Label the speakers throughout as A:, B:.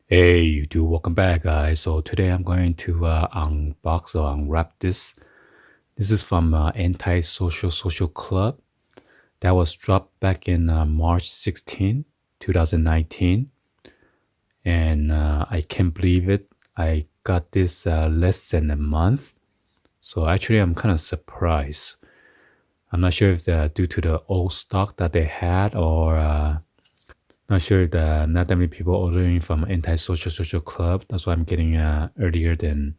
A: Hey YouTube, welcome back guys. So today I'm going to unbox or unwrap this. This is from Anti-Social Social Club that was dropped back in March 16, 2019. And I can't believe it. I got this less than a month. So actually I'm kind of surprised. I'm not sure if they're due to the old stock that they had or not sure that not that many people ordering from Anti-Social Social Club. That's why I'm getting earlier than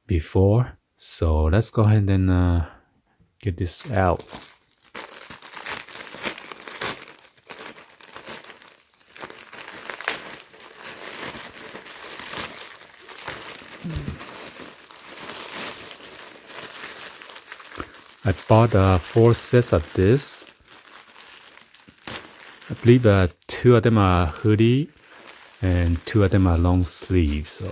A: before. So let's go ahead and get this out. I bought 4 sets of this. I believe 2 of them are hoodie and 2 of them are long sleeve. So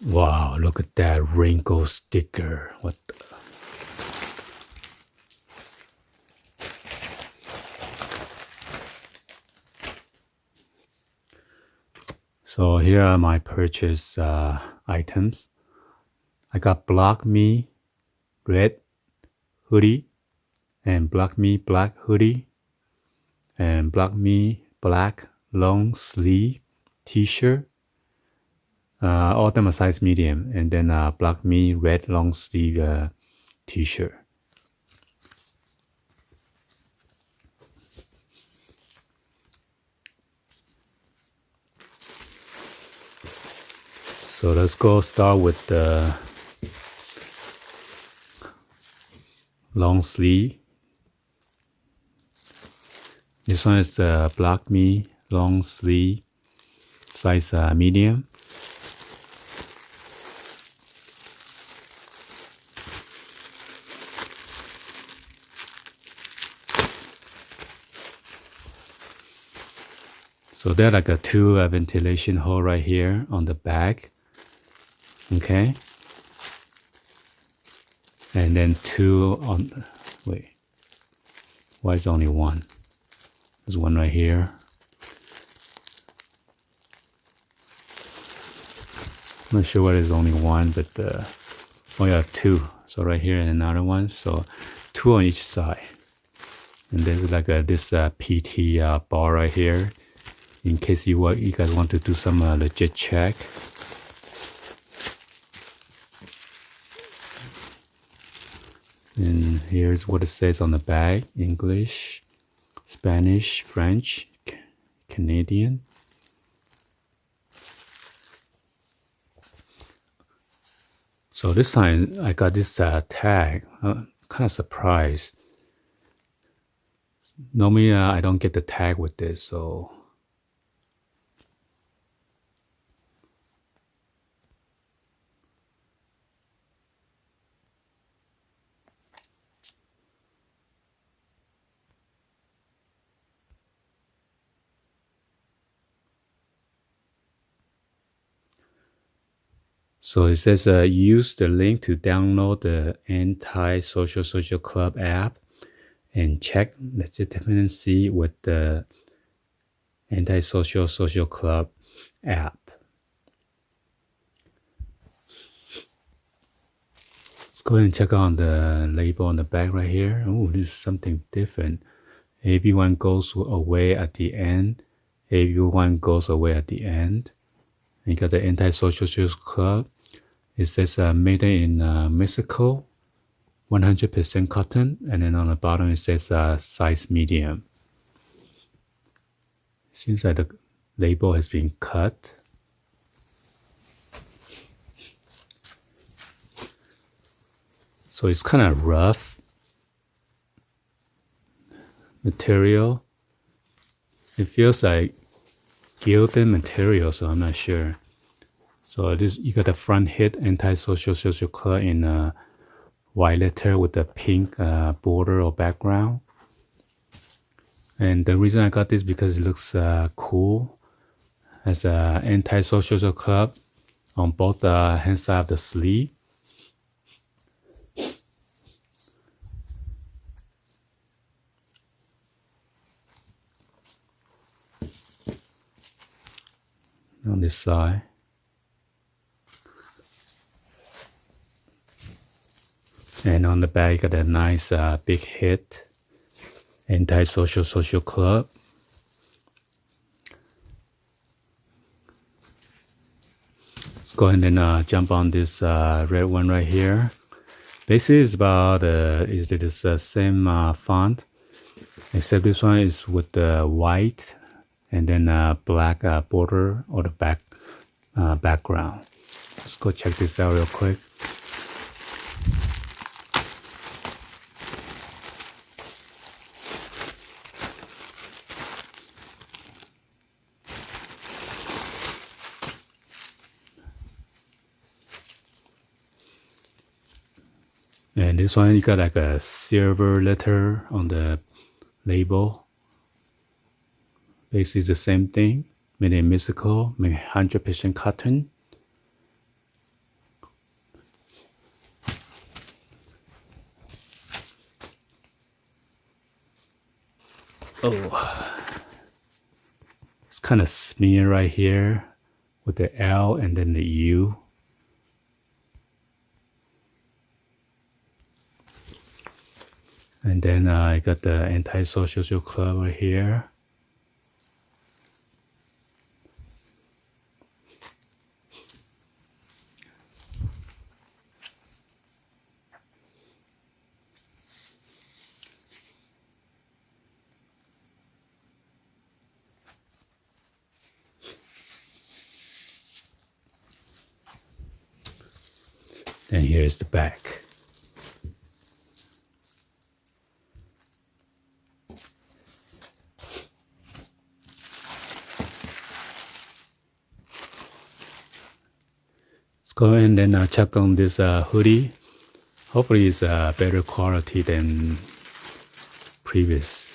A: wow, look at that wrinkle sticker. What the? So here are my purchase items. I got Block Me red hoodie and Block Me black hoodie and Block Me black long sleeve t-shirt. All of them are size medium, and then Block Me red long sleeve t-shirt. So let's go start with the long sleeve. This one is the Block Me long sleeve, size medium. So there are like a 2 ventilation hole right here on the back. Okay. And then 2 on, wait, why is only 1? There's 1 right here. I'm not sure why there's only 1, but oh yeah, 2. So right here and another one. So 2 on each side. And there's like this PT bar right here, in case you guys want to do some legit check. And here's what it says on the bag: English, Spanish, French, Canadian. So this time I got this tag. Kind of surprised. Normally I don't get the tag with this, so it says use the link to download the Anti-Social Social Club app and check legitimacy with the Anti-Social Social Club app. Let's go ahead and check on the label on the back right here. Oh, this is something different. Everyone goes away at the end. Everyone goes away at the end. And you got the Anti-Social Social Club. It says made in Mexico, 100% cotton. And then on the bottom it says size medium. It seems like the label has been cut. So it's kind of rough material. It feels like gilded material, so I'm not sure. So this, you got the front hit Anti-Social Social Club in white letter with the pink border or background. And the reason I got this because it looks cool. As an Anti-Social Social Club on both the hand side of the sleeve. on this side. And on the back, got a nice big hit, Anti-Social Social Club. Let's go ahead and jump on this red one right here. Basically, it's about is it is the same font, except this one is with the white and then black border or the background. Let's go check this out real quick. And this one, you got like a silver letter on the label. Basically, the same thing. Made in Mexico, made 100% cotton. Oh, it's kind of smear right here with the L and then the U. And then I got the Anti-Social Club right here. And here's the back. Let's go ahead and then check on this hoodie. Hopefully it's better quality than previous.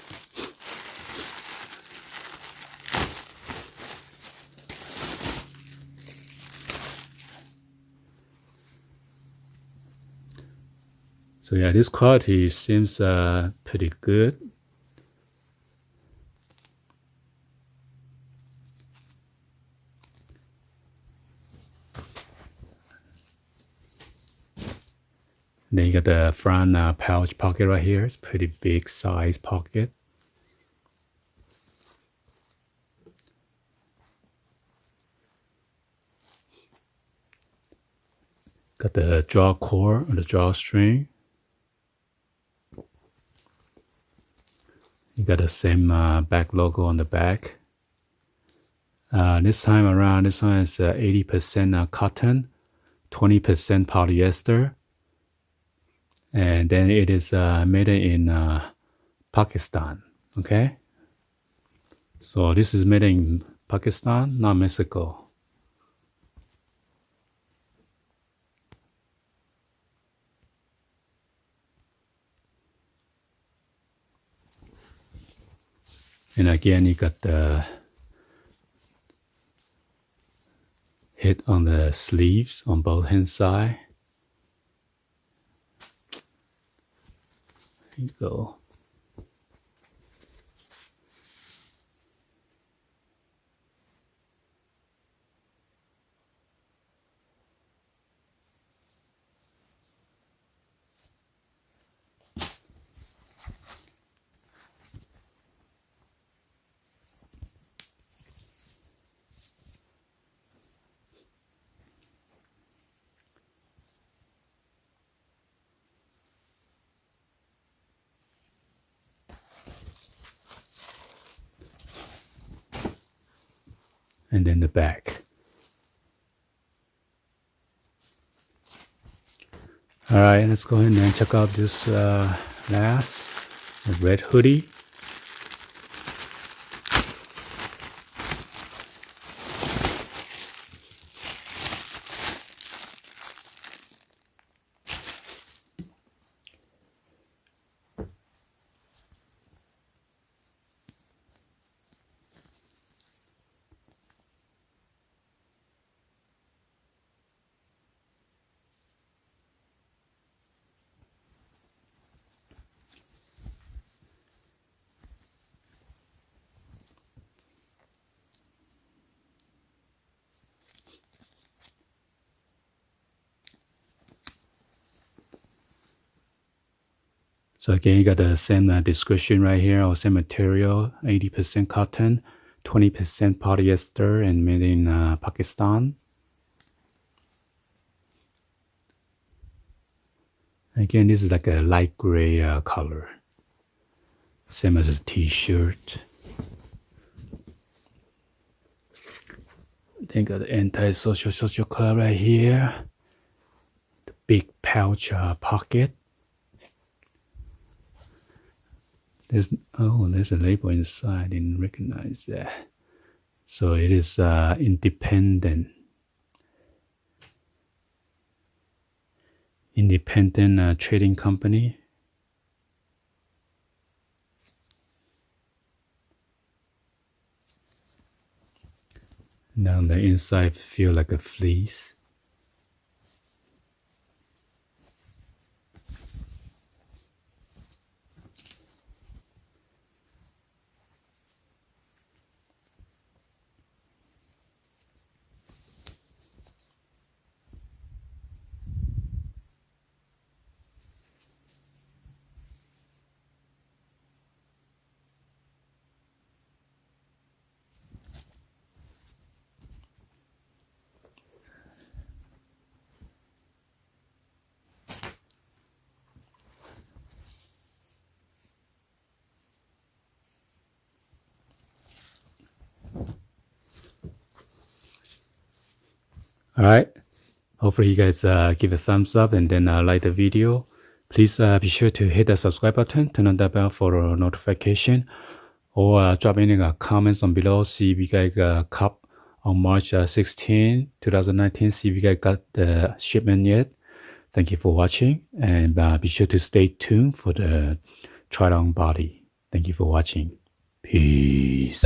A: So yeah, this quality seems pretty good. Then you got the front pouch pocket right here. It's pretty big size pocket. Got the draw cord or the drawstring. You got the same back logo on the back. This time around, this one is 80% cotton, 20% polyester. And then it is made in Pakistan, okay? So this is made in Pakistan, not Mexico. And again, you got the hit on the sleeves on both hand side. There you go. And then the back. All right, let's go ahead and check out this last red hoodie. So again, you got the same description right here, or same material, 80% cotton, 20% polyester, and made in Pakistan. Again, this is like a light gray color, same as a t-shirt. Then got the anti-social club right here, the big pouch pocket. There's a label inside. I didn't recognize that. So it is independent trading company. Now the inside feel like a fleece. All right. Hopefully you guys give a thumbs up and then like the video. Please be sure to hit the subscribe button, turn on the bell for a notification, or drop any comments on below. See if you guys cop on March 16, 2019. See if you guys got the shipment yet. Thank you for watching, and be sure to stay tuned for the try-on body. Thank you for watching. Peace.